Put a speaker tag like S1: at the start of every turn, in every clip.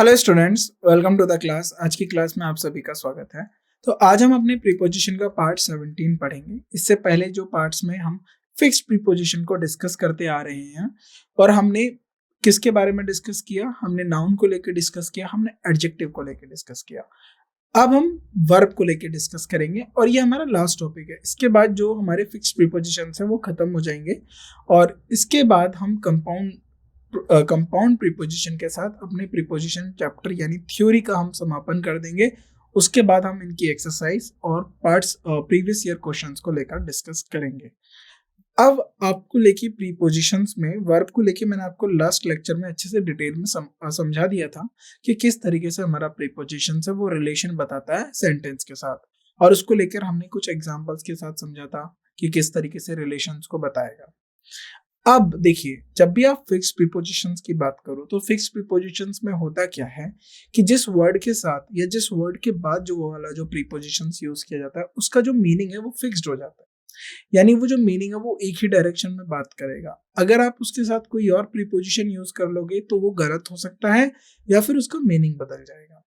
S1: Hello students, welcome to the class. आज की class में आप सभी का स्वागत है। तो आज हम अपने प्रीपोजिशन का पार्ट 17 पढ़ेंगे। इससे पहले जो पार्ट्स में हम फिक्स्ड प्रीपोजिशन को डिस्कस करते आ रहे हैं और हमने किसके बारे में डिस्कस किया, हमने नाउन को लेकर डिस्कस किया, हमने एडजेक्टिव को लेकर डिस्कस किया। अब हम वर्ब को लेकर डिस्कस करेंगे और ये हमारा लास्ट टॉपिक है। इसके बाद जो हमारे फिक्स्ड प्रीपोजिशंस हैं वो खत्म हो जाएंगे और इसके बाद हम कंपाउंड प्रीपोजिशन के साथ अपने प्रीपोजिशन चैप्टर यानी थ्योरी का हम समापन कर देंगे। उसके बाद हम इनकी एक्सरसाइज और पार्ट्स प्रीवियस ईयर क्वेश्चंस को लेकर डिस्कस करेंगे। अब आपको लेके प्रीपोजिशंस में वर्ब को लेके मैंने आपको लास्ट लेक्चर में अच्छे से डिटेल में समझा दिया था कि किस तरीके से हमारा प्रीपोजिशन है वो रिलेशन बताता है सेंटेंस के साथ, और उसको लेकर हमने कुछ एग्जांपल्स के साथ समझा था कि किस तरीके से रिलेशंस को बताएगा। अब देखिए, जब भी आप फिक्स्ड प्रीपोजिशंस की बात करो तो फिक्स्ड प्रीपोजिशंस में होता क्या है कि जिस वर्ड के साथ या जिस वर्ड के बाद जो वाला जो प्रीपोजिशंस यूज किया जाता है उसका जो मीनिंग है वो फिक्स्ड हो जाता है। यानी वो जो मीनिंग है वो एक ही डायरेक्शन में बात करेगा। अगर आप उसके साथ कोई और प्रीपोजिशन यूज कर लोगे तो वो गलत हो सकता है या फिर उसका मीनिंग बदल जाएगा।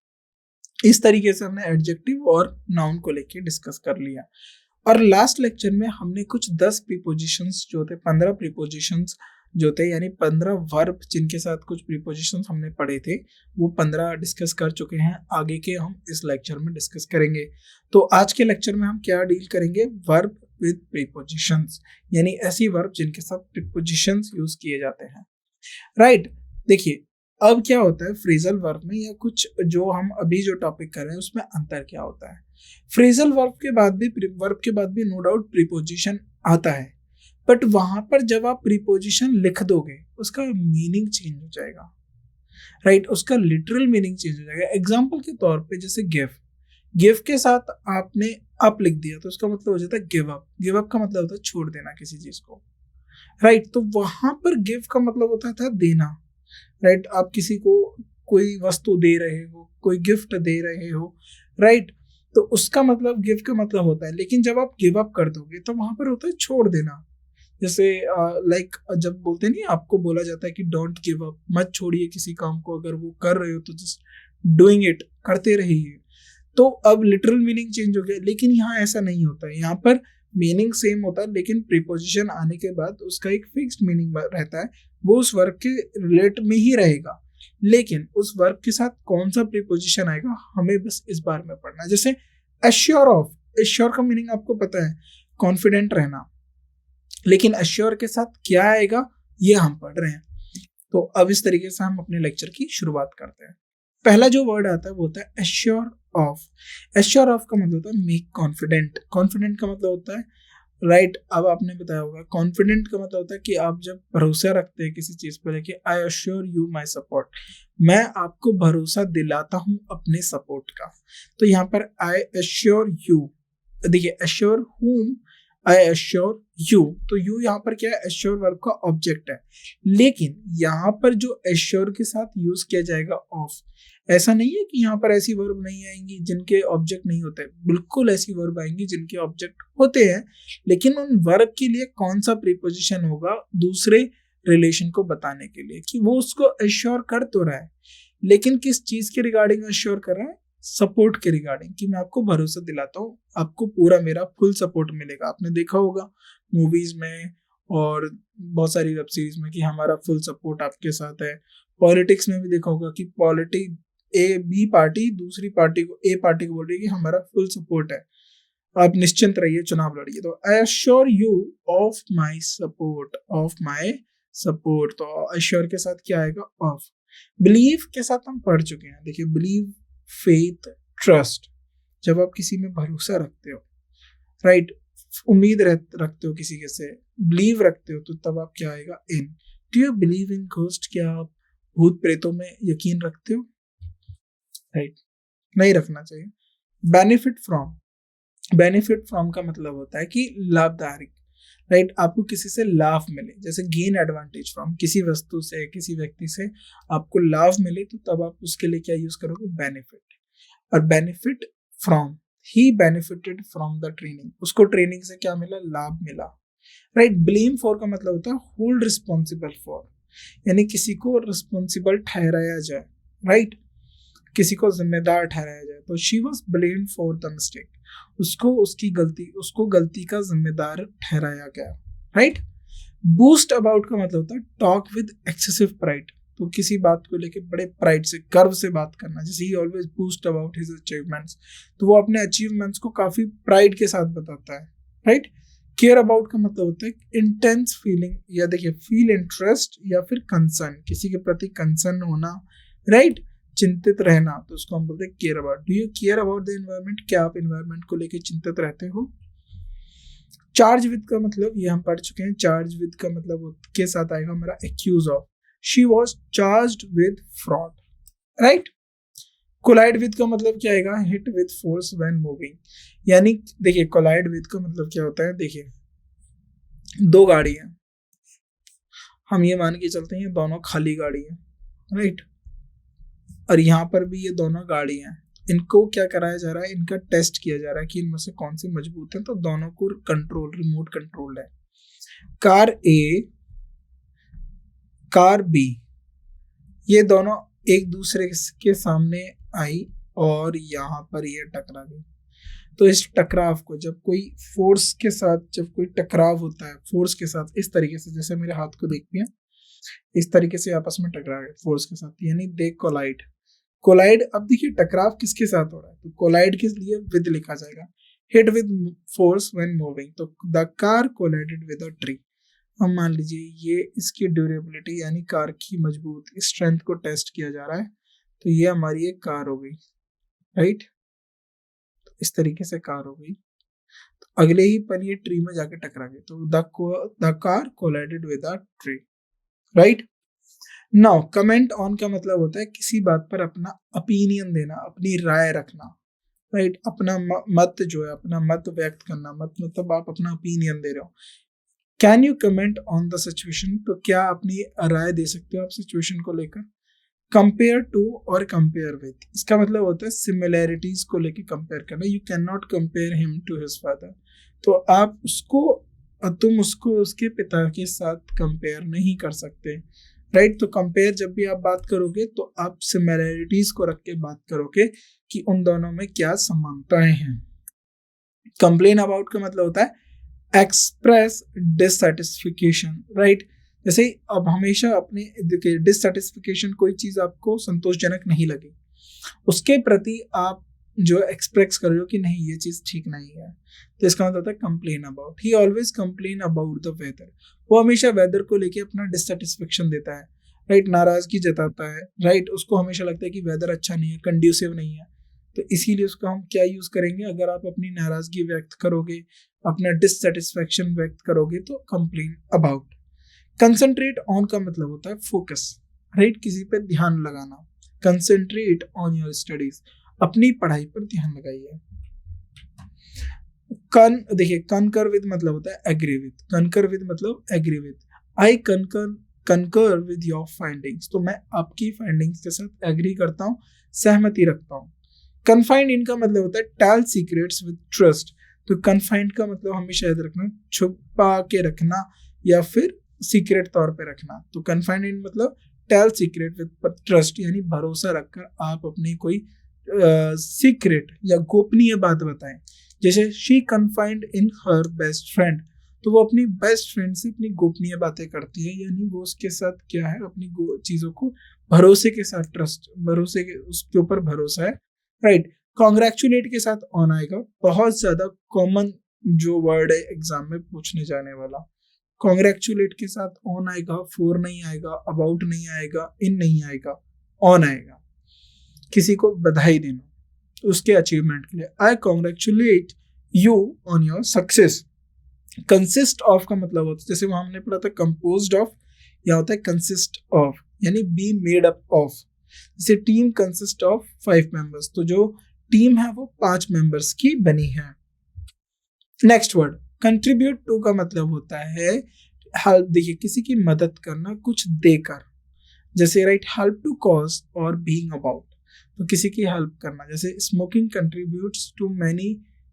S1: इस तरीके से हमने एडजेक्टिव और नाउन को लेके डिस्कस कर लिया। और लास्ट लेक्चर में हमने कुछ 10 प्रीपोजिशंस जो थे, 15 प्रीपोजिशंस जो थे, यानी 15 वर्ब जिनके साथ कुछ प्रीपोजिशंस हमने पढ़े थे वो 15 डिस्कस कर चुके हैं। आगे के हम इस लेक्चर में डिस्कस करेंगे। तो आज के लेक्चर में हम क्या डील करेंगे? वर्ब विद प्रीपोजिशंस, यानी ऐसी वर्ब जिनके साथ प्रीपोजिशंस यूज किए जाते हैं। राइट, देखिए अब क्या होता है फ्रेजल वर्ब में, या कुछ जो हम अभी जो टॉपिक कर रहे हैं उसमें अंतर क्या होता है। फ्रेजल वर्ब के बाद भी नो डाउट प्रीपोजिशन आता है, बट वहां पर जब आप प्रीपोजिशन लिख दोगे उसका मीनिंग चेंज हो जाएगा। राइट, उसका लिटरल मीनिंग चेंज हो जाएगा। एग्जाम्पल के तौर पे जैसे गिव के साथ आपने अप लिख दिया तो उसका मतलब हो जाता है गिव अप। गिव अप का मतलब होता है छोड़ देना किसी चीज को। राइट, तो वहां पर गिव का मतलब होता था देना। राइट, आप किसी को कोई वस्तु दे रहे हो, कोई गिफ्ट दे रहे हो, राइट, तो उसका मतलब गिव का मतलब होता है। लेकिन जब आप गिव अप कर दोगे तो वहां पर होता है छोड़ देना। जैसे लाइक जब बोलते नहीं, आपको बोला जाता है कि डोंट गिव अप, मत छोड़िए किसी काम को, अगर वो कर रहे हो तो जस्ट डूइंग इट, करते रहिए। तो अब लिटरल मीनिंग चेंज हो गया, लेकिन यहाँ ऐसा नहीं होता है। यहाँ पर मीनिंग सेम होता है, लेकिन प्रीपोजिशन आने के बाद उसका एक फिक्स्ड मीनिंग रहता है, वो उस वर्ब के रिलेट में ही रहेगा। लेकिन उस वर्ब के साथ कौन सा प्रीपोजिशन आएगा हमें बस इस बार में पढ़ना है। जैसे एश्योर ऑफ, एश्योर का मीनिंग आपको पता है, कॉन्फिडेंट रहना, लेकिन एश्योर के साथ क्या आएगा ये हम पढ़ रहे हैं। तो अब इस तरीके से हम अपने लेक्चर की शुरुआत करते हैं। पहला जो वर्ड आता है वो होता है एश्योर ऑफ। एश्योर ऑफ का मतलब होता है मेक कॉन्फिडेंट। कॉन्फिडेंट का मतलब होता है, राइट, अब आपने बताया होगा, कॉन्फिडेंट का मतलब होता है कि आप जब भरोसा रखते हैं किसी चीज पर, लेके I assure you my support, मैं आपको भरोसा दिलाता हूं अपने सपोर्ट का। तो यहाँ पर आई अश्योर यू, देखिए अश्योर हुम, आई अश्योर यू, तो यू यहाँ पर क्या है? एश्योर वर्ब का ऑब्जेक्ट है। लेकिन यहाँ पर जो एश्योर के साथ यूज किया जाएगा ऑफ, ऐसा नहीं है कि यहाँ पर ऐसी वर्ब नहीं आएंगी जिनके ऑब्जेक्ट नहीं होते। बिल्कुल ऐसी वर्ब आएंगी जिनके ऑब्जेक्ट होते हैं, लेकिन उन वर्ब के लिए कौन सा प्रीपोजिशन होगा दूसरे रिलेशन को बताने के लिए कि वो उसको एश्योर कर तो रहा है, लेकिन किस चीज के रिगार्डिंग एश्योर कर रहा है? सपोर्ट के रिगार्डिंग, कि मैं आपको भरोसा दिलाता हूँ, आपको पूरा मेरा फुल सपोर्ट मिलेगा। आपने देखा होगा मूवीज में और बहुत सारी वेब सीरीज में कि हमारा फुल सपोर्ट आपके साथ है। पॉलिटिक्स में भी देखा होगा कि बी पार्टी दूसरी पार्टी को, ए पार्टी को बोल रही है कि हमारा फुल सपोर्ट है, आप निश्चिंत रहिए, चुनाव लड़िए। तो I assure you of my support, of my support, तो अश्योर के साथ क्या आएगा? ऑफ। बिलीव के साथ हम पढ़ चुके हैं। देखिए बिलीव, फेथ, ट्रस्ट, जब आप किसी में भरोसा रखते हो, राइट, उम्मीद रखते हो किसी के से, बिलीव रखते हो, तो तब आप क्या आएगा? In. Do you believe in ghost, क्या आप भूत प्रेतों में यकीन रखते हो? राइट, नहीं रखना चाहिए। बेनिफिट फ्रॉम, बेनिफिट फ्रॉम का मतलब होता है कि लाभदायक, राइट, आपको किसी से लाभ मिले, जैसे गेन एडवांटेज फ्रॉम, किसी वस्तु से, किसी व्यक्ति से आपको लाभ मिले, तो तब आप उसके लिए क्या यूज करोगे? बेनिफिट। और benefit from, he benefited from the training, उसको ट्रेनिंग से क्या मिला? लाभ मिला। राइट, ब्लेम फॉर का मतलब होता है होल्ड रिस्पॉन्सिबल फॉर, यानी किसी को रिस्पॉन्सिबल ठहराया जाए। राइट, किसी को जिम्मेदार ठहराया जाए तो she was blamed for the mistake, उसको गलती का जिम्मेदार ठहराया गया, राइट। बूस्ट अबाउट का मतलब होता है टॉक विद एक्सेसिव प्राइड, तो किसी बात को लेके बड़े प्राइड से, गर्व से बात करना, जैसे ही always boost about his achievements, तो वो अपने अचीवमेंट्स को काफी प्राइड के साथ बताता है, राइट। केयर अबाउट का मतलब होता है इंटेंस फीलिंग, या देखिए फील इंटरेस्ट या फिर कंसर्न, किसी के प्रति कंसर्न होना, राइट, चिंतित रहना, तो उसको हम बोलते हैं care about. Do you care about the environment, क्या आप एनवायरमेंट को लेके चिंतित रहते हो। चार्ज विद का मतलब ये हम पढ़ चुके हैं, चार्ज विद का मतलब के साथ आएगा हमारा accused of, she was charged with fraud, right. Collide with का मतलब क्या आएगा, hit with force when moving, यानी देखिए कोलाइड विद का मतलब क्या होता है, देखिए दो गाड़ी है, हम ये मान के चलते हैं ये दोनों खाली गाड़ी है, राइट, और यहाँ पर भी ये दोनों गाड़ी हैं, इनको क्या कराया जा रहा है, इनका टेस्ट किया जा रहा है कि इनमें से कौन सी मजबूत है, तो दोनों को कंट्रोल, रिमोट कंट्रोल है। कार ए, कार बी, ये दोनों एक दूसरे के सामने आई और यहाँ पर ये टकरा गई, तो इस टकराव को जब कोई फोर्स के साथ, जब कोई टकराव होता है फोर्स के साथ, इस तरीके से, जैसे मेरे हाथ को देखते हैं इस तरीके से आपस में टकरा गए फोर्स के साथ, यानी दे कोलाइड। कोलाइड, अब देखिए टकराव किसके साथ हो रहा है, तो कोलाइड के लिए विद लिखा जाएगा, hit with force when moving, तो the car collided with a tree. हम मान लीजिए ये इसकी ड्यूरेबिलिटी यानी कार की मजबूत स्ट्रेंथ को टेस्ट किया जा रहा है, तो ये हमारी एक कार हो गई, राइट, तो इस तरीके से कार हो गई, तो अगले ही पल ये ट्री में जाके टकरा गई, तो the car collided with a tree, right. Now comment on का मतलब होता है किसी बात पर अपना ओपिनियन देना, अपनी राय रखना, राइट, अपना मत जो है, अपना मत व्यक्त करना, मत मतलब आप अपना ओपिनियन दे रहे हो। Can you comment on the situation, तो क्या अपनी राय दे सकते हो आप सिचुएशन को लेकर। कंपेयर टू और कंपेयर विद, इसका मतलब होता है सिमिलैरिटीज को लेकर कंपेयर करना, you can not compare him to his father, तो आप तुम उसको उसके पिता के साथ कंपेयर नहीं कर सकते, राइट। तो कंपेयर जब भी आप बात करोगे तो आप सिमिलैरिटीज को रख के बात करोगे कि उन दोनों में क्या समानताएं हैं। कंप्लेन अबाउट का मतलब होता है एक्सप्रेस डिससैटिस्फिकेशन, राइट, जैसे अब हमेशा अपने डिससैटिस्फिकेशन, कोई चीज आपको संतोषजनक नहीं लगी, उसके प्रति आप जो एक्सप्रेस कर रहे हो कि नहीं ये चीज ठीक नहीं है, तो इसका मतलब होता है complain about. He always complain about the weather, वो हमेशा वेदर को लेके अपना डिससैटिस्फैक्शन देता है, राइट, नाराजगी जताता है, राइट, उसको हमेशा लगता है कि वेदर अच्छा नहीं है, कंड्यूसिव नहीं है, तो इसीलिए उसका हम क्या यूज करेंगे, अगर आप अपनी नाराजगी व्यक्त करोगे, अपना डिससैटिस्फैक्शन व्यक्त करोगे, तो कंप्लेन अबाउट। कंसंट्रेट ऑन का मतलब होता है फोकस, राइट, किसी पे ध्यान लगाना, कंसंट्रेट ऑन योर स्टडीज, अपनी पढ़ाई पर ध्यान लगाइए। देखिए कनकर विद मतलब होता है एग्री विद, कनकर विद मतलब agree with, I concur with your findings, तो मैं आपकी फाइंडिंग्स के साथ एग्री करता हूँ, सहमति रखता हूँ। कन्फाइंड इनका मतलब होता है टेल सीक्रेट्स विद ट्रस्ट, तो कन्फाइंड का मतलब हमेशा याद रखना छुपा के रखना या फिर सीक्रेट तौर पे रखना, तो कन्फाइंड इन मतलब टेल सीक्रेट विद ट्रस्ट, यानी भरोसा रखकर आप अपनी कोई सीक्रेट या गोपनीय बात बताएं। जैसे she confined in her best friend, तो वो अपनी बेस्ट फ्रेंड से अपनी गोपनीय बातें करती है, यानी वो उसके साथ क्या है, अपनी चीजों को भरोसे के साथ ट्रस्ट, भरोसे के उसके ऊपर भरोसा है, राइट। कॉन्ग्रेचुलेट के साथ ऑन आएगा, बहुत ज्यादा कॉमन जो वर्ड है एग्जाम में पूछने जाने वाला। कॉन्ग्रेचुलेट के साथ ऑन आएगा, फॉर नहीं आएगा, अबाउट नहीं आएगा, इन नहीं आएगा, ऑन आएगा, किसी को बधाई देना उसके अचीवमेंट के लिए। I congratulate you on your success. Consist of का मतलब होता है, जैसे वहां हमने पढ़ा था कंपोज्ड ऑफ, या होता है कंसिस्ट ऑफ, यानी बी मेड अप ऑफ। जैसे टीम कंसिस्ट ऑफ 5 मेंबर्स, तो जो टीम है वो 5 मेंबर्स की बनी है। नेक्स्ट वर्ड कंट्रीब्यूट टू का मतलब होता है हेल्प, देखिए किसी की मदद करना कुछ देकर, जैसे राइट हेल्प टू कॉज और बीइंग अबाउट, तो किसी की हेल्प करना, जैसे smoking contributes to many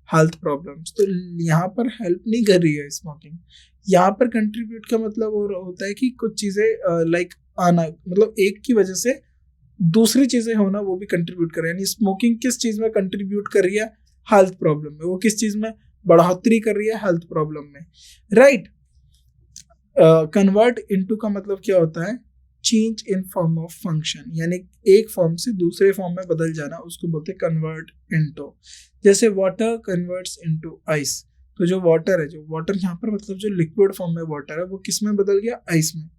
S1: health problems, तो यहाँ पर हेल्प नहीं कर रही है स्मोकिंग, यहाँ पर कंट्रीब्यूट का मतलब होता है कि कुछ चीजें लाइक आना, मतलब एक की वजह से दूसरी चीजें होना वो भी कंट्रीब्यूट कर रही है। यानी स्मोकिंग किस चीज में कंट्रीब्यूट कर रही है? हेल्थ प्रॉब्लम में। वो किस चीज में बढ़ोतरी कर रही है? हेल्थ प्रॉब्लम में, राइट। कन्वर्ट इनटू का मतलब क्या होता है? Change in form of function, यानी एक फॉर्म से दूसरे फॉर्म में बदल जाना, उसको बोलते हैं कन्वर्ट इनटू। जैसे वाटर कन्वर्ट्स इनटू आइस, तो जो वाटर है, जो वाटर यहाँ पर मतलब जो लिक्विड फॉर्म में वाटर है, वो किस में बदल गया? आइस में।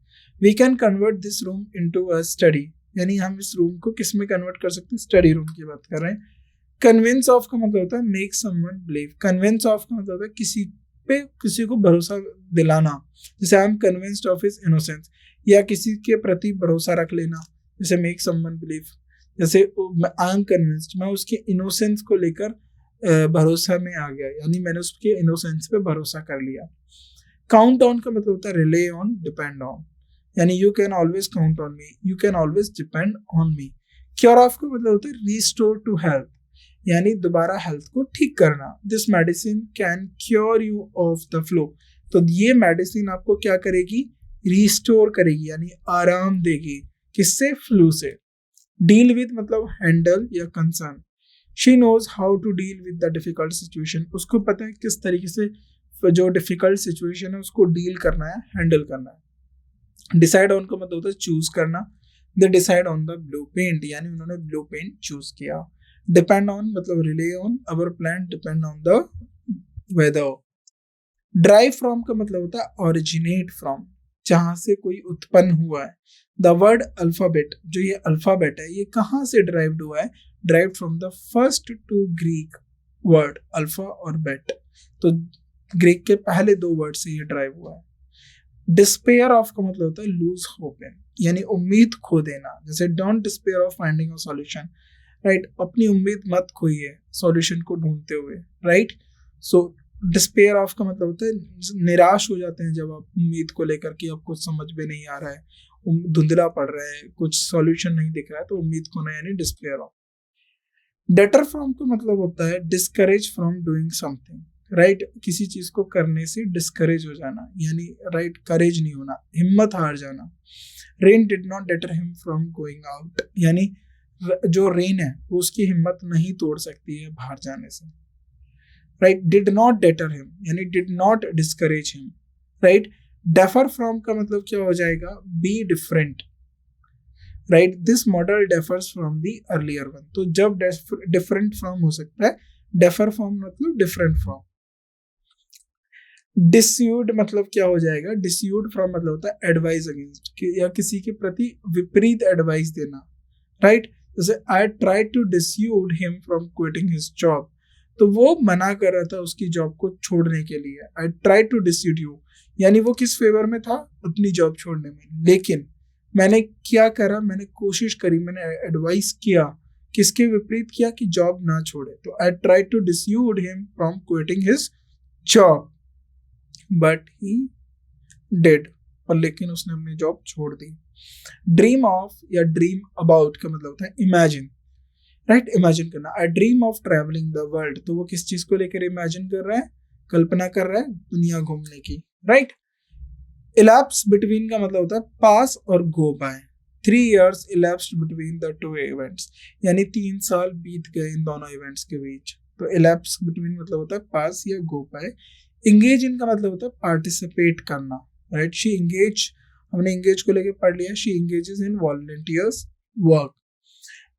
S1: We can convert this room into a study, यानी हम इस रूम को किस में कन्वर्ट कर सकते हैं? स्टडी रूम की बात कर रहे हैं। कन्विंस ऑफ का मतलब होता है make someone believe. Convince of का मतलब होता है किसी पे, किसी को भरोसा दिलाना। जैसे I am convinced of his innocence, या किसी के प्रति भरोसा रख लेना, जैसे मेक समवन बिलीव। जैसे आई एम कन्विंस्ड, मैं उसके इनोसेंस को लेकर भरोसा में आ गया, यानी मैंने उसके इनोसेंस पे भरोसा कर लिया। काउंट ऑन का मतलब होता है रिले ऑन, डिपेंड ऑन, यानी you can always count on me, you can always depend on me. Cure of का मतलब होता है रिस्टोर टू हेल्थ, यानी दोबारा हेल्थ को ठीक करना। This medicine can cure you of the flu, तो ये मेडिसिन आपको क्या करेगी? रिस्टोर करेगी, यानी आराम देगी। किससे? फ्लू से। डील विद मतलब हैंडल या concern. She knows how to deal with the difficult situation, उसको पता है किस तरीके से जो डिफिकल्ट सिचुएशन है उसको डील करना है, हैंडल करना है। डिसाइड ऑन का मतलब होता है चूज करना। They decide on the blue paint, यानी उन्होंने ब्लू पेंट चूज किया। डिपेंड ऑन मतलब rely on, our plan depend on the weather. Derive from का मतलब होता है ओरिजिनेट फ्रॉम, जहां से कोई उत्पन्न हुआ है। द वर्ड अल्फाबेट, जो ये अल्फाबेट है, ये कहाँ से ड्राइव्ड हुआ है? Derived from the first two Greek word alpha और बेट, तो ग्रीक के पहले दो वर्ड से ये ड्राइव हुआ है। डिस्पेयर ऑफ का मतलब होता है लूज होप इन, यानी उम्मीद खो देना। जैसे don't despair of finding a solution, right, अपनी उम्मीद मत खोइए सॉल्यूशन को ढूंढते हुए, राइट। सो डिस्पेयर ऑफ का मतलब होता है निराश हो जाते हैं जब आप उम्मीद को लेकर कि अब कुछ समझ में नहीं आ रहा है, धुंधला पड़ रहा है, कुछ सॉल्यूशन नहीं दिख रहा है, तो उम्मीद खोना यानी डिस्पेयर ऑफ। डेटर फ्रॉम का मतलब होता है discourage from doing something, right, किसी चीज को करने से डिस्करेज हो जाना, यानी राइट करेज नहीं होना, हिम्मत हार जाना। Rain did not deter him from going out, यानी जो रेन है वो उसकी हिम्मत नहीं तोड़ सकती है बाहर जाने से, right. Did not deter him यानी did not discourage him, right. Differ from का मतलब क्या हो जाएगा? Be different, right. This model differs from the earlier one, तो जब डिफरेंट फ्रॉम हो सकता है, डेफर फ्रॉम मतलब डिफरेंट फ्रॉम। डिस्यूड मतलब क्या हो जाएगा? डिस्यूड फ्रॉम मतलब होता है एडवाइस अगेंस्ट, या किसी के प्रति विपरीत एडवाइस देना, राइट। जैसे I try to dissuade him from quitting his job, तो वो मना कर रहा था उसकी जॉब को छोड़ने के लिए। आई ट्राई टू डिस्यूड यू, यानी वो किस फेवर में था? अपनी जॉब छोड़ने में। लेकिन मैंने क्या करा? मैंने कोशिश करी, मैंने एडवाइस किया, किसके विपरीत किया? कि जॉब ना छोड़े। तो I try to dissuade him from quitting his job but he did, और लेकिन उसने अपनी जॉब छोड़ दी। ड्रीम ऑफ या ड्रीम अबाउट का मतलब होता है इमेजिन, राइट, इमेजिन करना। I dream of travelling the world, तो वो किस चीज को लेकर इमेजिन कर रहा है? कल्पना कर रहा है दुनिया घूमने की, राइट। इलैप्स बिटवीन का मतलब होता है पास और गो bye. 3 years elapsed between the two events, यानी 3 साल बीत गए इन दोनों इवेंट्स के बीच। तो इलैप्स बिटवीन मतलब होता है पास या गो बाय। इंगेज इन का मतलब होता है पार्टिसिपेट करना, राइट। शी इंगेज, हमने इंगेज को लेके पढ़ लिया। She engages in volunteers work.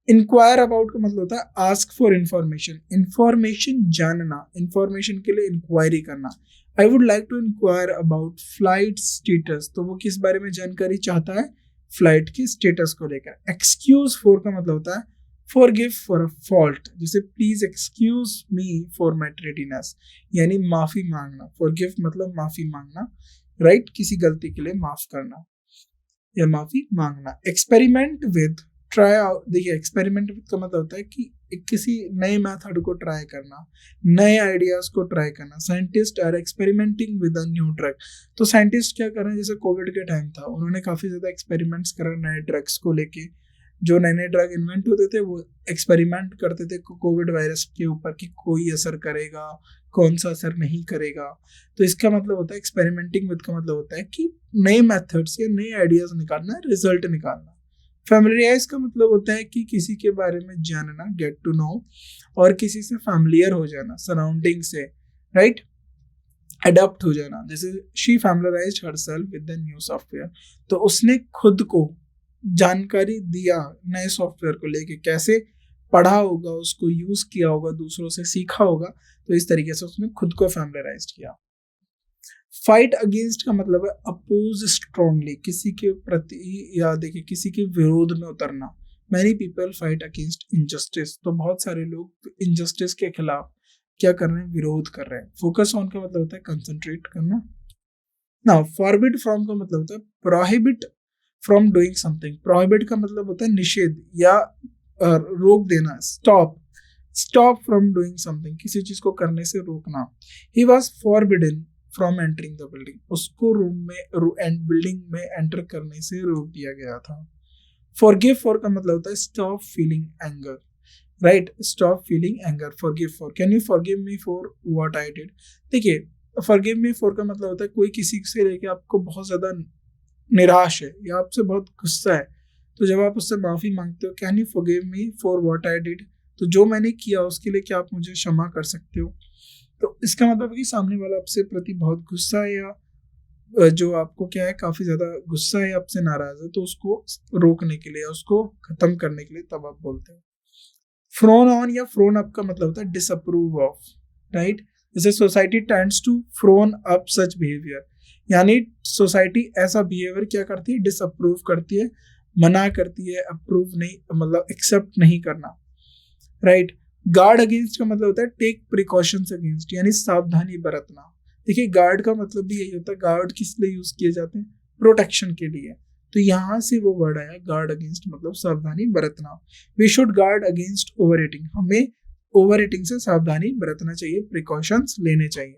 S1: Inquire about का मतलब होता है आस्क फॉर इंफॉर्मेशन, इंफॉर्मेशन जानना, इंफॉर्मेशन के लिए इंक्वायरी करना। I would like to inquire about flight status, तो वो किस बारे में जानकारी चाहता है? फ्लाइट के स्टेटस को लेकर। एक्सक्यूज फॉर का मतलब होता है फॉरगिव फॉर अ फॉल्ट, जैसे please excuse me for my tardiness, यानी माफी मांगना। फॉरगिव मतलब माफी मांगना, राइट, किसी गलती के लिए माफ करना या माफी मांगना। एक्सपेरिमेंट विद, ट्राई आउट, देखिए एक्सपेरिमेंट विद का मतलब होता है कि किसी नए मेथड को ट्राई करना, नए आइडियाज को ट्राई करना। Scientist are experimenting with a new drug, तो साइंटिस्ट क्या कर रहे हैं? जैसे कोविड के टाइम था, उन्होंने काफी ज्यादा एक्सपेरिमेंट्स करा नए ड्रग्स को लेके। जो नए नए ड्रग इन्वेंट होते थे वो एक्सपेरिमेंट करते थे कोविड वायरस के ऊपर कि कोई असर करेगा, कौन सा असर नहीं करेगा। तो इसका मतलब होता है एक्सपेरिमेंटिंग विद का मतलब होता है कि नए मेथड्स या नए आइडियाज निकालना, रिजल्ट निकालना, फैमिलियराइज का मतलब होता है कि किसी के बारे में जानना, गेट टू नो, और किसी से फैमिलियर हो जाना, सराउंडिंग से, राइट, अडॉप्ट हो जाना। जैसे she familiarised herself with the new software, तो उसने खुद को जानकारी दिया नए सॉफ्टवेयर को लेके, कैसे पढ़ा होगा, उसको यूज किया होगा, दूसरों से सीखा होगा, तो इस तरीके से उसने खुद को फैमिलियराइज किया। फाइट अगेंस्ट का मतलब है अपोज स्ट्रांगली, किसी के प्रति या देखिए किसी के विरोध में उतरना। Many people fight against injustice, तो बहुत सारे लोग इनजस्टिस के खिलाफ क्या कर रहे हैं, विरोध कर रहे हैं। फोकस ऑन का मतलब होता है कंसंट्रेट करना। ना फॉरबिड फ्रॉम का मतलब होता है prohibit from doing something. Prohibit का मतलब होता है निषेध या रोक देना, स्टॉप फ्रॉम डूइंग समथिंग, किसी चीज को करने से रोकना। He was forbidden from entering the building, उसको रूम में बिल्डिंग में एंटर करने से रोक दिया गया था। फॉरगिव फॉर का मतलब होता है stop feeling anger, right, stop feeling anger. Forgive for, can you forgive me for what I did. देखिए फॉरगिव मी फॉर का मतलब होता है कोई किसी से लेके आपको बहुत ज्यादा निराश है या आपसे बहुत गुस्सा है, तो जब आप उससे माफी मांगते हो, can you forgive me for what I did, तो जो मैंने किया उसके लिए क्या आप मुझे क्षमा कर सकते हो। तो इसका मतलब है कि सामने वाला आपसे प्रति बहुत गुस्सा है या जो आपको क्या है काफी ज्यादा गुस्सा है, आपसे नाराज है, तो उसको रोकने के लिए, उसको खत्म करने के लिए तब आप बोलते हो। फ्रोन ऑन या फ्रोन अप का मतलब होता है डिसअप्रूव ऑफ, राइट। जैसे society tends to frown up such behaviour, यानी सोसाइटी ऐसा बिहेवियर क्या करती है, डिसअप्रूव करती है, मना करती है, अप्रूव नहीं, मतलब एक्सेप्ट नहीं करना, राइट। गार्ड अगेंस्ट का मतलब होता है टेक प्रिकॉशंस अगेंस्ट, यानी सावधानी बरतना। देखिए गार्ड का मतलब भी यही होता है, गार्ड किस लिए यूज किए जाते हैं, प्रोटेक्शन के लिए, तो यहां से वो वर्ड आया गार्ड अगेंस्ट, मतलब सावधानी बरतना। We should guard against over eating, हमें ओवर ईटिंग से सावधानी बरतना चाहिए, प्रिकॉशंस लेने चाहिए।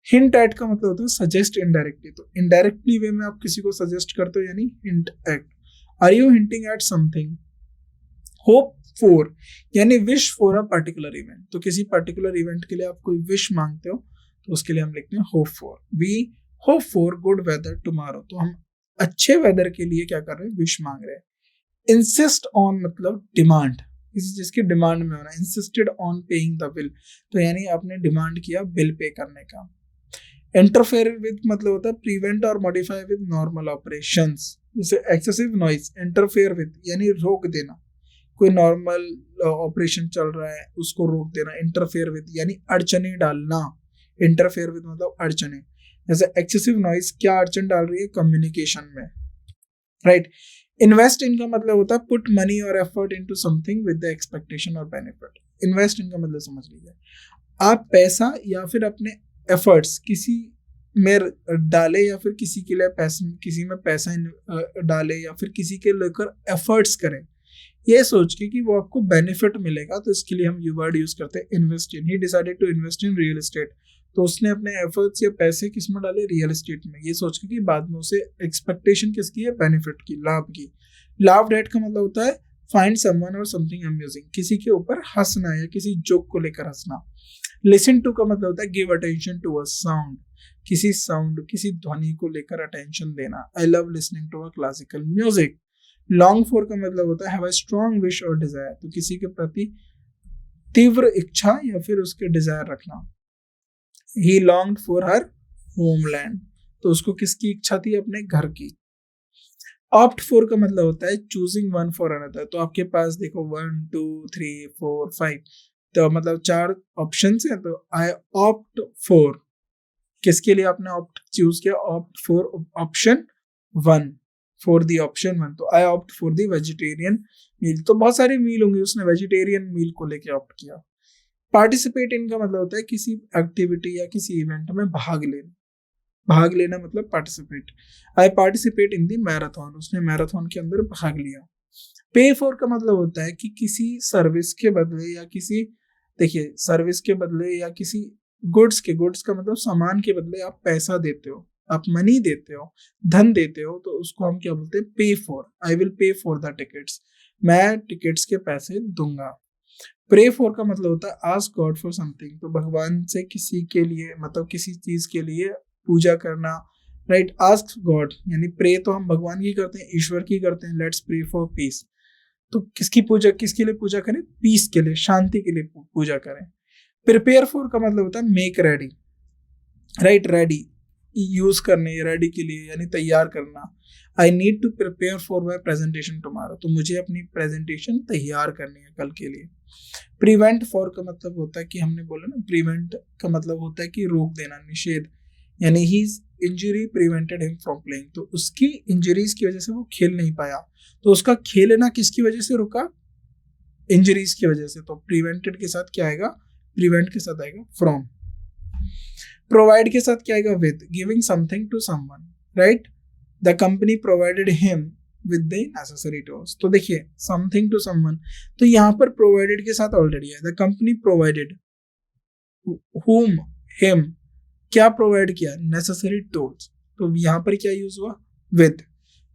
S1: हिंट एट का मतलब होता है सजेस्ट इनडायरेक्टली, तो इनडायरेक्टली वे में आप किसी को सजेस्ट करते हो, यानी hint at. Are you hinting at something. Hope for, यानी wish for a particular event, तो किसी पर्टिकुलर इवेंट के लिए आप कोई विश मांगते हो, तो उसके लिए हम लिखते हैं hope for. We hope for good weather tomorrow, तो हम अच्छे वेदर के लिए क्या कर रहे हैं, विश मांग रहे हैं। इंसिस्ट ऑन मतलब डिमांड, किसी चीज की डिमांड में होना। Insisted on paying the bill, तो यानी आपने डिमांड किया बिल पे करने का। इंटरफेयर विद मतलब होता है प्रिवेंट और मॉडिफाई विद नॉर्मल ऑपरेशंस। जैसे एक्सेसिव नॉइज, इंटरफेयर विद यानी रोक देना, कोई नॉर्मल ऑपरेशन चल रहा है उसको रोक देना। इंटरफेयर विद यानी अड़चने डालना, इंटरफेयर विद मतलब अड़चने। जैसे एक्सेसिव नॉइज क्या अड़चन डाल रही है, कम्युनिकेशन में, राइट। इन्वेस्ट इन का मतलब होता है पुट मनी और effort into something with the expectation और बेनिफिट। इन्वेस्ट इन का मतलब समझ लीजिए, आप पैसा या फिर अपने एफर्ट्स किसी में डाले, या फिर किसी के लिए पैसा, किसी में पैसा डाले, या फिर किसी के लेकर एफर्ट्स करें, ये सोच के कि वो आपको बेनिफिट मिलेगा, तो इसके लिए हम ये वर्ड यूज करते हैं invest in. He decided to invest in real estate, तो उसने अपने एफर्ट्स या पैसे किस में डाले, रियल एस्टेट में, ये सोच के कि बाद में उसे एक्सपेक्टेशन किसकी है, बेनिफिट की, लाभ की। लाफ्ड एट का मतलब होता है फाइंड समवन और समथिंग अम्यूजिंग, किसी के ऊपर हंसना या किसी जोक को लेकर हंसना। लिसन टू का मतलब होता है give attention to a sound, किसी साउंड, किसी ध्वनि को लेकर अटेंशन देना। I love listening to a classical music. Long for का मतलब होता है हैव अ स्ट्रॉन्ग विश और डिजायर, तो किसी के प्रति तीव्र इच्छा या फिर उसके डिजायर रखना। ही लॉन्ग्ड फॉर हर होमलैंड, तो उसको किसकी इच्छा थी, अपने घर की। ऑप्ट फॉर का मतलब होता है चूजिंग वन फॉर अनदर, तो आपके पास देखो 1 2 3 4 5, तो मतलब 4 ऑप्शन है, तो आई ऑप्ट फॉर, किसके लिए आपने ऑप्ट चूज किया, opt for option 1, for the option 1, तो I opt for the vegetarian meal, तो बहुत सारे मील होंगे, उसने वेजिटेरियन मील को लेके ऑप्ट किया। पार्टिसिपेट इन का मतलब होता है किसी एक्टिविटी या किसी इवेंट में भाग लेना, भाग लेना मतलब participate. I participate in the marathon, उसने मैराथन के अंदर भाग लिया। पे फॉर का मतलब होता है कि किसी सर्विस के बदले या किसी, देखिए सर्विस के बदले या किसी गुड्स का मतलब सामान के बदले आप पैसा देते हो, आप मनी देते हो, धन देते हो, तो उसको हम क्या बोलते हैं, पे for. I will pay for the tickets, मैं टिकट्स के पैसे दूंगा। प्रे फॉर का मतलब होता है आस्क गॉड फॉर समथिंग, तो भगवान से किसी के लिए मतलब किसी चीज के लिए पूजा करना, राइट। आस्क गॉड, यानी प्रे तो हम भगवान की करते हैं, ईश्वर की करते हैं, लेट्स प्रे फॉर पीस। तो किसकी पूजा, किसके लिए पूजा करें? पीस के लिए, शांति के लिए पूजा करें। प्रिपेयर फॉर का मतलब होता है make ready, right. Ready use करने, रेडी के लिए यानी तैयार करना। I need to prepare for my presentation tomorrow, तो मुझे अपनी प्रेजेंटेशन तैयार करनी है कल के लिए। प्रिवेंट फॉर का मतलब होता है कि हमने बोला ना, प्रिवेंट का मतलब होता है कि रोक देना, निषेध, यानी ही injury prevented him from playing, तो उसकी इंजरीज की वजह से वो खेल नहीं पाया, तो उसका खेलना किसकी वजह से रुका? इंजरीज की वजह से। तो प्रिवेंटेड के साथ क्या आएगा? प्रिवेंट के साथ आएगा फ्रॉम। प्रोवाइड के साथ क्या आएगा? With, giving something to someone, right. The company provided him with the necessary tools, तो देखिए समथिंग टू समवन, तो यहाँ पर प्रोवाइडेड के साथ ऑलरेडी है। The company provided whom, him, क्या प्रोवाइड किया? नेसेसरी टूल्स, तो यहाँ पर क्या यूज हुआ?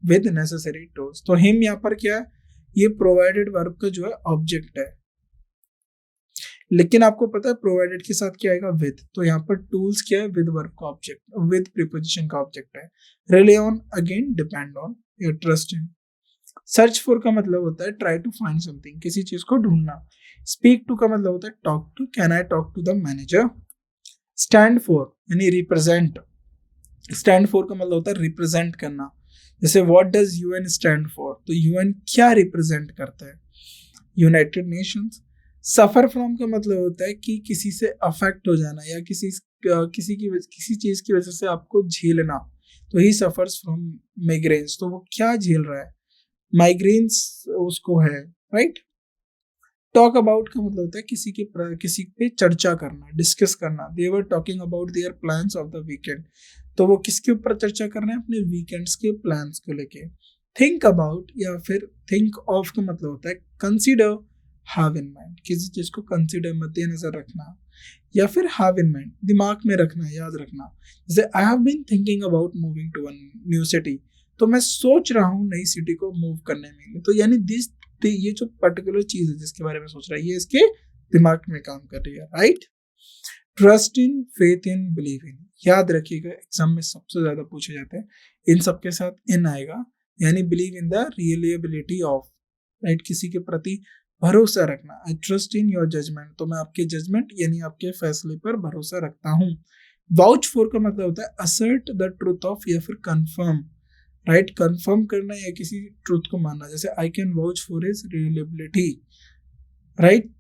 S1: With necessary tools. तो हिम यहाँ पर क्या है? ये प्रोवाइडेड वर्ब का जो है ऑब्जेक्ट है, लेकिन आपको पता है प्रोवाइडेड के साथ क्या आएगा? विद, तो यहाँ पर टूल्स क्या है? विद वर्ब का ऑब्जेक्ट, विद प्रीपोजिशन का ऑब्जेक्ट है। Relay on, again depend on या ट्रस्ट इन। सर्च फॉर का मतलब होता है ट्राई टू फाइंड समथिंग, किसी चीज को ढूंढना। स्पीक टू का मतलब होता है talk to, can I talk to the manager. Stand for यानी रिप्रेजेंट, स्टैंड फॉर का मतलब होता है रिप्रेजेंट करना। जैसे what does UN stand for, तो यूएन क्या रिप्रेजेंट करता है? United Nations. सफर फ्रॉम का मतलब होता है कि किसी से अफेक्ट हो जाना या किसी चीज की वजह से आपको झेलना, तो ही सफर्स फ्रॉम माइग्रेन्स, तो वो क्या झेल रहा है? माइग्रेन्स उसको है, राइट। टॉक अबाउट का मतलब होता है किसी पे चर्चा करना, डिस्कस करना। They were talking about their plans of the weekend, तो वो किसके ऊपर चर्चा कर रहे हैं? अपने वीकेंड्स के प्लान्स को लेके। थिंक अबाउट या फिर थिंक ऑफ का मतलब होता है कंसीडर, हैव इन माइंड, किसी चीज को कंसीडर मद्देनजर रखना, या फिर हैव इन माइंड दिमाग में रखना, याद रखना। जैसे I have been thinking about moving to a new city, तो मैं सोच रहा हूँ नई सिटी को मूव करने में, तो यानी ये जो पर्टिकुलर चीज है जिसके बारे में सोच रहा है, ये इसके दिमाग में काम कर रही है, right. Trust in, faith in, believe in, याद रखिएगा एग्जाम में सबसे ज्यादा पूछे जाते हैं, इन सबके साथ इन आएगा, यानी believe in the reliability of, right, किसी के प्रति भरोसा रखना। I trust in your judgement, तो मैं आपके जजमेंट यानी आपके फैसले पर भरोसा रखता हूँ। वाउच फॉर का मतलब होता है असर्ट द ट्रूथ ऑफ या फिर कंफर्म, राइट, कंफर्म करना या किसी ट्रूथ को मानना। जैसे I can vouch for his reliability, right.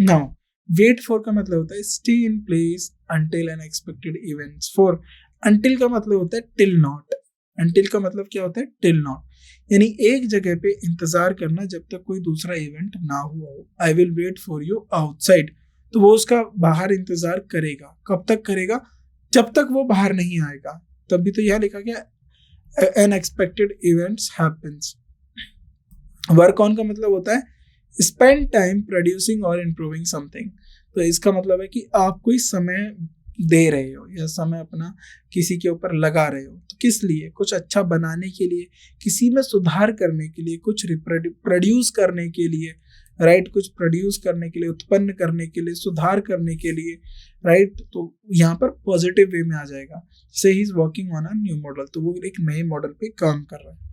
S1: Now wait for का मतलब होता है stay in place until unexpected events. For, until का मतलब होता है टिल नॉट, अंटिल का मतलब क्या होता है? टिल नॉट, यानी एक जगह पे इंतजार करना जब तक कोई दूसरा इवेंट ना हुआ हो। I will wait for you outside, तो वो उसका बाहर इंतजार करेगा। कब तक करेगा? जब तक वो बाहर नहीं आएगा, तभी तो यह लिखा गया unexpected events happens. Work on का मतलब होता है स्पेंड टाइम प्रोड्यूसिंग और इम्प्रूविंग समथिंग, तो इसका मतलब है कि आप कोई समय दे रहे हो या समय अपना किसी के ऊपर लगा रहे हो, तो किस लिए? कुछ अच्छा बनाने के लिए, किसी में सुधार करने के लिए, कुछ प्रोड्यूस करने के लिए, राइट, कुछ प्रोड्यूस करने के लिए, उत्पन्न करने के लिए, सुधार करने के लिए, राइट। तो यहाँ पर पॉजिटिव वे में आ जाएगा। जैसे he is working on a new model, तो वो एक नए मॉडल पे काम कर रहा है।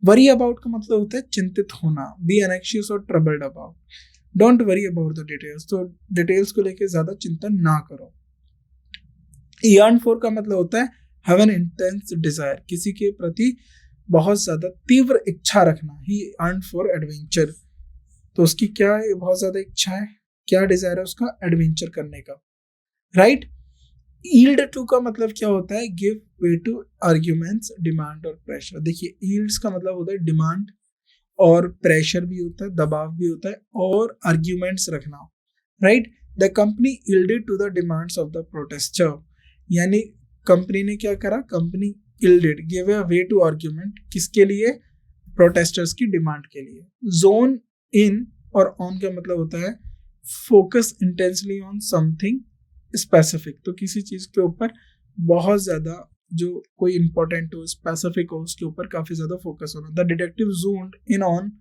S1: वरी अबाउट का मतलब होता है चिंतित होना, बी एनेक्शियस और troubled about, don't worry about the details, तो डिटेल्स को लेकर ज्यादा चिंता ना करो। यर्न फॉर का मतलब होता है हैव एन इंटेंस डिजायर, किसी के प्रति बहुत ज्यादा तीव्र इच्छा रखना। ही अर्न फॉर एडवेंचर, तो उसकी क्या है? बहुत ज्यादा इच्छा है, क्या डिजायर है उसका? एडवेंचर करने का, राइट। यील्ड टू का मतलब क्या होता है? Give way to arguments, demand और प्रेशर। देखिए यील्ड्स का मतलब होता है डिमांड, और प्रेशर भी होता है, दबाव भी होता है, और आर्ग्यूमेंट्स रखना, right. The company yielded to the demands of the protester, यानी कंपनी ने क्या करा? Company yielded, give a way to argument, किसके लिए? प्रोटेस्टर्स की डिमांड के लिए। जोन इन और ऑन का मतलब होता है focus intensely on something specific, तो किसी चीज के ऊपर बहुत ज्यादा, जो कोई इंपॉर्टेंट हो, स्पेसिफिक हो, उसके ऊपर काफी ज्यादा फोकस होना। The detective zoomed in on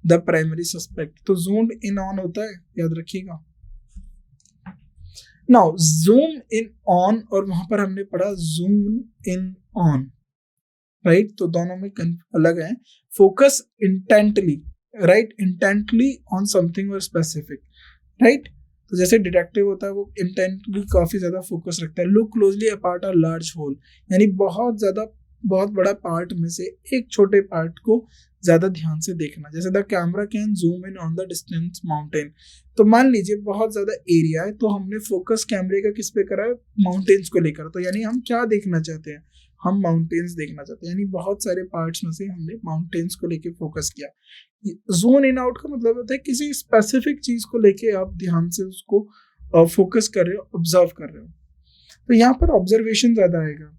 S1: the primary suspect, तो ज़ूम्ड इन ऑन होता है, याद रखिएगा। नाउ जूम इन ऑन और वहां पर हमने पढ़ा जूम इन ऑन, राइट? तो दोनों में अलग है। Focus intently, right? Intently on something और स्पेसिफिक, राइट? तो जैसे डिटेक्टिव होता है वो इंटेंटली काफी ज्यादा फोकस रखता है। Look closely apart a large whole, यानी बहुत बड़ा पार्ट में से एक छोटे पार्ट को ज्यादा ध्यान से देखना। जैसे the camera can zoom in on the distance mountain, तो मान लीजिए बहुत ज्यादा एरिया है तो हमने फोकस कैमरे का किस पे करा है? माउंटेन्स को लेकर। तो यानी हम क्या देखना चाहते हैं? हम माउंटेन्स देखना चाहते हैं, यानी बहुत सारे पार्ट्स में से हमने माउंटेन्स को लेके फोकस किया। जोन इन आउट का मतलब होता है किसी स्पेसिफिक चीज को लेके आप ध्यान से उसको फोकस कर रहे हो, ऑब्जर्व कर रहे हो। तो यहाँ पर ऑब्जर्वेशन ज्यादा आएगा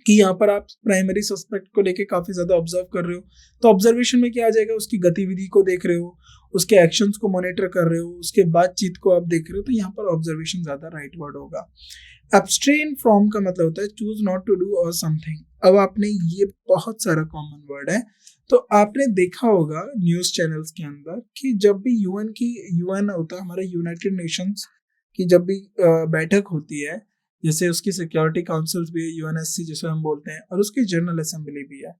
S1: कि यहाँ पर आप प्राइमरी सस्पेक्ट को लेके काफी ज्यादा ऑब्जर्व कर रहे हो। तो ऑब्जर्वेशन में क्या आ जाएगा? उसकी गतिविधि को देख रहे हो, उसके एक्शंस को मॉनिटर कर रहे हो, उसके बातचीत को आप देख रहे हो। तो यहाँ पर ऑब्जर्वेशन ज्यादा राइट वर्ड होगा। एब्स्ट्रेन फ्रॉम का मतलब होता है चूज नॉट टू डू और समथिंग। अब आपने ये बहुत सारा कॉमन वर्ड है, तो आपने देखा होगा न्यूज चैनल्स के अंदर कि जब भी यूएन होता है हमारा यूनाइटेड नेशंस की, जब भी बैठक होती है, जैसे उसकी सिक्योरिटी काउंसिल्स भी है, यूएनएससी जिसे हम बोलते हैं, और उसकी जनरल असेंबली भी है।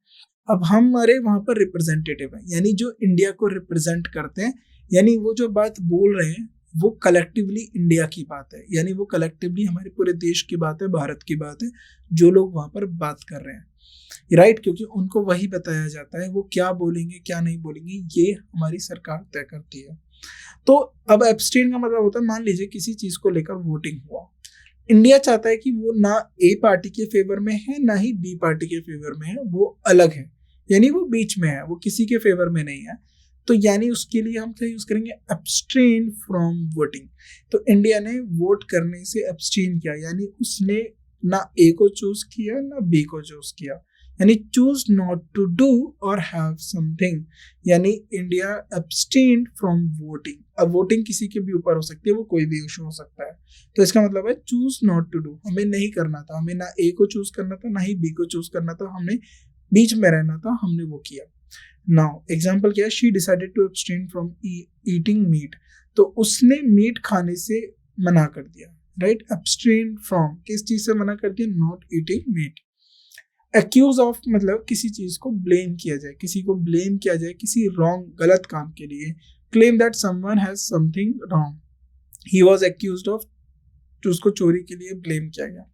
S1: अब हमारे वहां पर रिप्रेजेंटेटिव है, यानी जो इंडिया को रिप्रेजेंट करते हैं, यानी वो जो बात बोल रहे हैं वो कलेक्टिवली इंडिया की बात है, यानी वो कलेक्टिवली हमारे पूरे देश की बात है, भारत की बात है, जो लोग वहां पर बात कर रहे हैं, राइट? क्योंकि उनको वही बताया जाता है, वो क्या बोलेंगे क्या नहीं बोलेंगे ये हमारी सरकार तय करती है। तो अब एब्सटेन का मतलब होता है, मान लीजिए किसी चीज को लेकर वोटिंग हुआ, इंडिया चाहता है कि वो ना ए पार्टी के फेवर में है ना ही बी पार्टी के फेवर में है, वो अलग है, यानी वो बीच में है, वो किसी के फेवर में नहीं है। तो यानी उसके लिए हम क्या यूज करेंगे? Abstain from voting. तो इंडिया ने वोट करने से एब्सटेन किया, यानी उसने ना ए को चूज किया ना बी को चूज किया, यानी चूज नॉट टू डू और हैव समथिंग, यानी इंडिया एब्सटेन फ्रॉम वोटिंग। अब वोटिंग किसी के भी ऊपर हो सकती है, वो कोई भी इशू हो सकता है। तो इसका मतलब है चूज नॉट टू डू, हमें नहीं करना था, हमें ना ए को चूज करना था ना ही बी को चूज करना था, हमने बीच में रहना था, हमने वो किया। नाउ एग्जाम्पल क्या है? She decided to abstain from eating meat, तो उसने मीट खाने से मना कर दिया, राइट? एब्सटेन फ्रॉम किस चीज से मना कर दिया? Not eating meat. Accuse of मतलब किसी चीज को ब्लेम किया जाए, किसी को ब्लेम किया जाए किसी रॉन्ग गलत काम के लिए। Claim that someone has something wrong, he was accused of, तो उसको चोरी के लिए ब्लेम किया गया।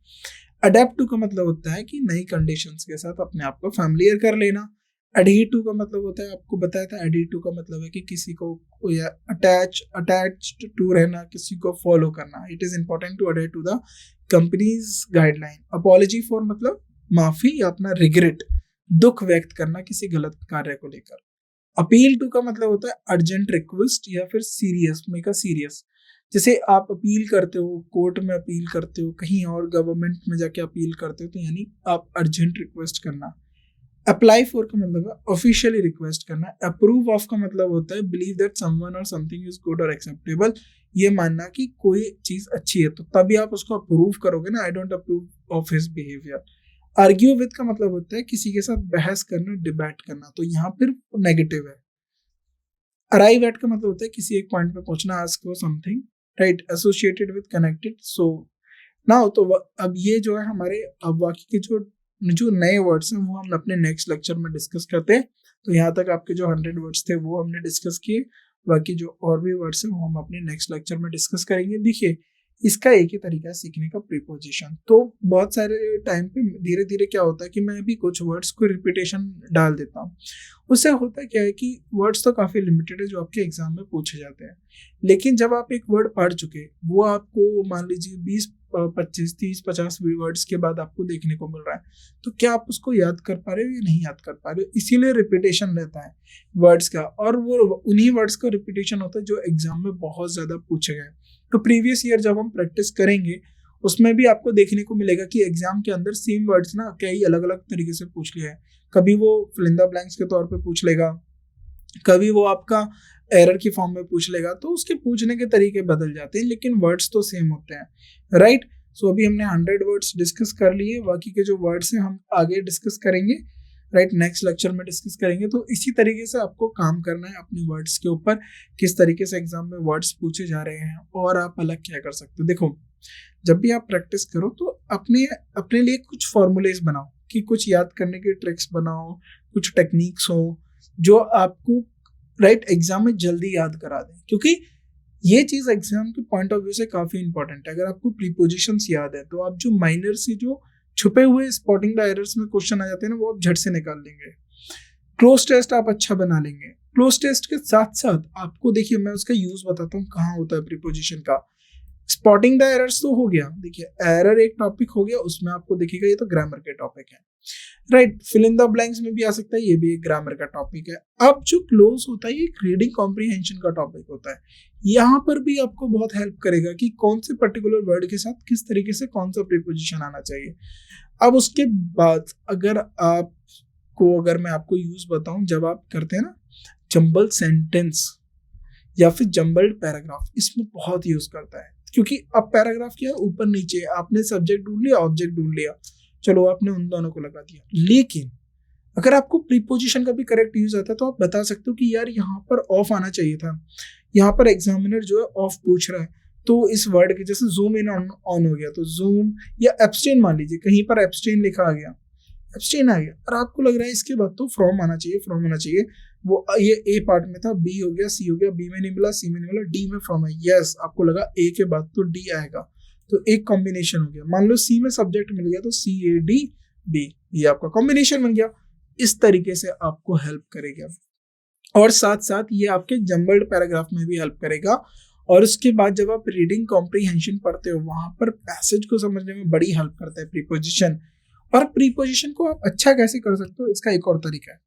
S1: अडेप्ट टू का मतलब होता है कि नई कंडीशंस के साथ अपने आप को फैमिलियर कर लेना। एडहीर टू का मतलब होता है, आपको बताया था, एडहीर टू का मतलब है कि किसी को या अटैच्ड टू रहना, किसी को फॉलो करना। It is important to adhere to the company's guideline. Apology for मतलब माफी या अपना रिग्रेट, दुख व्यक्त करना किसी गलत कार्य को लेकर। अपील टू का मतलब होता है अर्जेंट रिक्वेस्ट या फिर सीरियस, मेक अ सीरियस। जैसे आप अपील करते हो, कोर्ट में अपील करते हो, कहीं और गवर्नमेंट में जाके अपील करते हो, तो यानी आप अर्जेंट रिक्वेस्ट करना। अप्लाई फॉर का मतलब है ऑफिशियली रिक्वेस्ट करना। अप्रूव ऑफ का मतलब होता है बिलीव दैट समवन और समथिंग इज गुड और एक्सेप्टेबल, ये मानना कि कोई चीज अच्छी है, तो तभी आप उसको अप्रूव करोगे ना। I don't approve of his behaviour. Argue with का मतलब होता है किसी के साथ बहस करना, डिबेट करना, तो यहाँ फिर नेगेटिव है। अराइव एट का मतलब होता है किसी एक पॉइंट पे पहुंचना, ask for something, right? Associated with, connected. So now तो अब ये जो है हमारे अब बाकी के जो नए वर्ड्स हैं वो हम अपने नेक्स्ट लेक्चर में डिस्कस करते हैं। तो यहाँ तक आपके जो 100 वर्ड्स थे वो हमने डिस्कस किए, बाकी जो और भी वर्ड्स हैं वो हम अपने नेक्स्ट लेक्चर में डिस्कस करेंगे। देखिए इसका एक ही तरीका है सीखने का, प्रीपोजिशन। तो बहुत सारे टाइम पे धीरे धीरे क्या होता है कि मैं भी कुछ वर्ड्स को रिपीटेशन डाल देता हूँ, उससे होता क्या है कि वर्ड्स तो काफ़ी लिमिटेड है जो आपके एग्जाम में पूछे जाते हैं, लेकिन जब आप एक वर्ड पढ़ चुके, वो आपको मान लीजिए 20 25 30 50 वर्ड्स के बाद आपको देखने को मिल रहा है, तो क्या आप उसको याद कर पा रहे हो या नहीं याद कर पा रहे हो? इसीलिए रिपीटेशन रहता है वर्ड्स का, और वो उन्हीं वर्ड्स का रिपीटेशन होता है जो एग्जाम में बहुत ज़्यादा पूछे गए। तो प्रीवियस ईयर जब हम प्रैक्टिस करेंगे उसमें भी आपको देखने को मिलेगा कि एग्जाम के अंदर सेम वर्ड्स ना कई अलग अलग तरीके से पूछ लिया है। कभी वो फिलिंदा ब्लैंक्स के तौर पे पूछ लेगा, कभी वो आपका एरर की फॉर्म में पूछ लेगा, तो उसके पूछने के तरीके बदल जाते हैं, लेकिन वर्ड्स तो सेम होते हैं, राइट? सो अभी हमने 100 वर्ड्स डिस्कस कर लिए, बाकी के जो वर्ड्स हैं हम आगे डिस्कस करेंगे, राइट? नेक्स्ट लेक्चर में डिस्कस करेंगे। तो इसी तरीके से आपको काम करना है अपने वर्ड्स के ऊपर, किस तरीके से एग्जाम में वर्ड्स पूछे जा रहे हैं और आप अलग क्या कर सकते हो। देखो जब भी आप प्रैक्टिस करो तो अपने अपने लिए कुछ फॉर्मूलेज बनाओ, कि कुछ याद करने की ट्रिक्स बनाओ, कुछ टेक्निक्स हो जो आपको राइट एग्जाम में जल्दी याद करा दें, क्योंकि ये चीज एग्जाम के पॉइंट ऑफ व्यू से काफी इंपॉर्टेंट है। अगर आपको प्रीपोजिशंस याद है तो आप जो माइनर से जो छुपे हुए स्पॉटिंग द एरर्स में क्वेश्चन आ जाते हैं ना, वो आप झट से निकाल लेंगे। क्लोज टेस्ट आप अच्छा बना लेंगे। क्लोज टेस्ट के साथ साथ आपको देखिए मैं उसका यूज बताता हूँ कहाँ होता है प्रीपोजिशन का। स्पॉटिंग द एरर्स तो हो गया, देखिए एरर एक टॉपिक हो गया, उसमें आपको देखिएगा ये तो ग्रामर के टॉपिक है, right. Fill in the blanks में भी आ सकता है, ये भी एक ग्रामर का टॉपिक है। अब जो क्लोज होता है ये एक रीडिंग कॉम्प्रिहेंशन का टॉपिक होता है। यहाँ पर भी आपको बहुत हेल्प करेगा कि कौन से पर्टिकुलर वर्ड के साथ किस तरीके से कौन सा प्रीपोजिशन आना चाहिए। अब उसके बाद अगर मैं आपको यूज बताऊं, जब आप करते हैं ना जंबल सेंटेंस या फिर जंबल्ड पैराग्राफ, इसमें बहुत यूज करता है, क्योंकि अब पैराग्राफ क्या है, ऊपर नीचे आपने सब्जेक्ट ढूंढ लिया, ऑब्जेक्ट ढूंढ लिया, चलो आपने उन दोनों को लगा दिया। लेकिन अगर आपको प्रीपोजिशन का भी करेक्ट यूज आता है तो आप बता सकते हो कि यार यहाँ पर ऑफ आना चाहिए था, यहाँ पर एग्जामिनर जो है ऑफ पूछ रहा है, तो इस वर्ड के जैसे जूम इन ऑन हो गया तो जूम, या एब्सटेन मान लीजिए, कहीं पर एब्सटेन लिखा आ गया, एब्सटेन आ गया, और आपको लग रहा है इसके बाद तो फ्रॉम आना चाहिए, फ्रॉम आना चाहिए, वो ये ए पार्ट में था, बी हो गया, सी हो गया, बी में नहीं मिला, सी में नहीं मिला, डी में फ्रॉम है, यस आपको लगा ए के बाद तो डी आएगा, तो एक कॉम्बिनेशन हो गया। मान लो सी में सब्जेक्ट मिल गया तो सी ए डी बी, ये आपका कॉम्बिनेशन बन गया। इस तरीके से आपको हेल्प करेगा, और साथ साथ ये आपके जंबल्ड पैराग्राफ में भी हेल्प करेगा। और उसके बाद जब आप रीडिंग कॉम्प्रिहेंशन पढ़ते हो, वहां पर पैसेज को समझने में बड़ी हेल्प करता है प्रीपोजिशन। और प्रीपोजिशन को आप अच्छा कैसे कर सकते हो, इसका एक और तरीका है,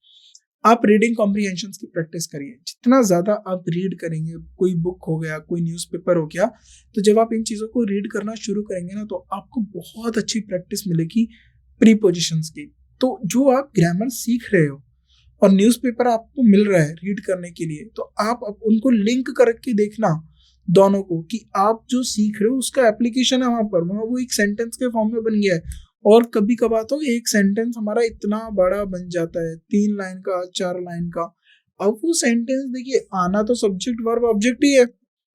S1: आप रीडिंग कॉम्प्रिहेंशन की प्रैक्टिस करिए। जितना ज्यादा आप रीड करेंगे, कोई बुक हो गया, कोई न्यूज़पेपर हो गया, तो जब आप इन चीजों को रीड करना शुरू करेंगे ना, तो आपको बहुत अच्छी प्रैक्टिस मिलेगी प्रीपोजिशंस की। तो जो आप ग्रामर सीख रहे हो और न्यूज़पेपर आपको मिल रहा है रीड करने के लिए, तो आप उनको लिंक करके देखना दोनों को, कि आप जो सीख रहे हो उसका एप्लीकेशन है वहां पर, वहां वो एक सेंटेंस के फॉर्म में बन गया है। और कभी कभार तो एक सेंटेंस हमारा इतना बड़ा बन जाता है, 3 लाइन का, 4 लाइन का। अब वो सेंटेंस देखिए, आना तो सब्जेक्ट वर्ब ऑब्जेक्ट ही है,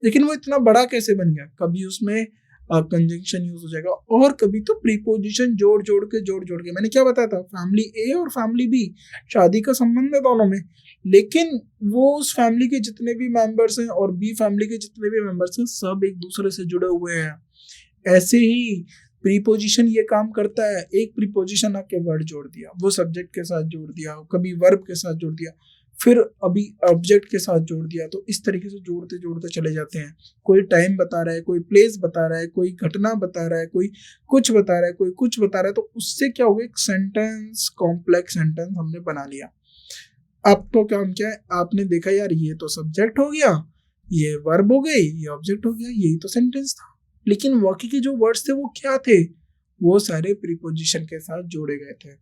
S1: लेकिन वो इतना बड़ा कैसे बन गया, कभी उसमें कंजंक्शन यूज हो जाएगा, और कभी तो प्रीपोजिशन जोड़ जोड़ के, मैंने क्या बताया था, फैमिली ए और फैमिली बी, शादी का संबंध है दोनों में, लेकिन वो उस फैमिली के जितने भी मेंबर्स हैं और बी फैमिली के जितने भी मेंबर्स हैं, सब एक दूसरे से जुड़े हुए हैं। ऐसे ही प्रीपोजिशन ये काम करता है, एक प्रीपोजिशन आके वर्ड जोड़ दिया, वो सब्जेक्ट के साथ जोड़ दिया, कभी वर्ब के साथ जोड़ दिया, फिर अभी ऑब्जेक्ट के साथ जोड़ दिया, तो इस तरीके से जोड़ते जोड़ते चले जाते हैं। कोई टाइम बता रहा है, कोई प्लेस बता रहा है, कोई घटना बता रहा है, कोई कुछ बता रहा है, कोई कुछ बता रहा है, तो उससे क्या हो गया, एक सेंटेंस, कॉम्प्लेक्स सेंटेंस हमने बना लिया। अब तो काम क्या है, आपने देखा यार ये तो सब्जेक्ट हो गया, ये वर्ब हो गई, ये ऑब्जेक्ट हो गया, यही तो सेंटेंस था, लेकिन बाकी के जो वर्ड्स थे वो क्या थे, वो सारे प्रीपोजिशन के साथ जोड़े गए थे।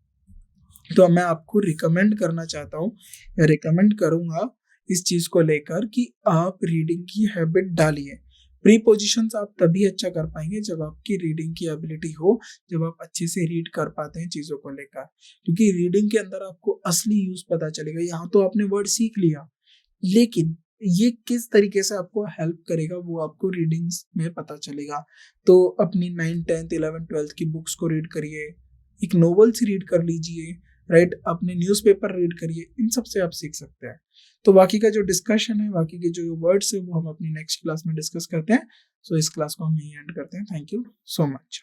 S1: तो मैं आपको रिकमेंड करना चाहता हूँ, या रिकमेंड करूंगा इस चीज को लेकर, कि आप रीडिंग की हैबिट डालिए। प्रीपोजिशंस आप तभी अच्छा कर पाएंगे जब आपकी रीडिंग की एबिलिटी हो, जब आप अच्छे से रीड कर पाते हैं चीजों को लेकर, क्योंकि रीडिंग के अंदर आपको असली यूज पता चलेगा। यहाँ तो आपने वर्ड सीख लिया, लेकिन ये किस तरीके से आपको हेल्प करेगा वो आपको रीडिंग्स में पता चलेगा। तो अपनी 9th 10th 11th 12th की बुक्स को रीड करिए, एक नॉवेल्स रीड कर लीजिए, राइट, अपने न्यूज़पेपर रीड करिए, इन सब से आप सीख सकते हैं। तो बाकी का जो डिस्कशन है, बाकी के जो वर्ड्स है, वो हम अपनी नेक्स्ट क्लास में डिस्कस करते हैं। सो इस क्लास को हम यहीं एंड करते हैं। Thank you so much.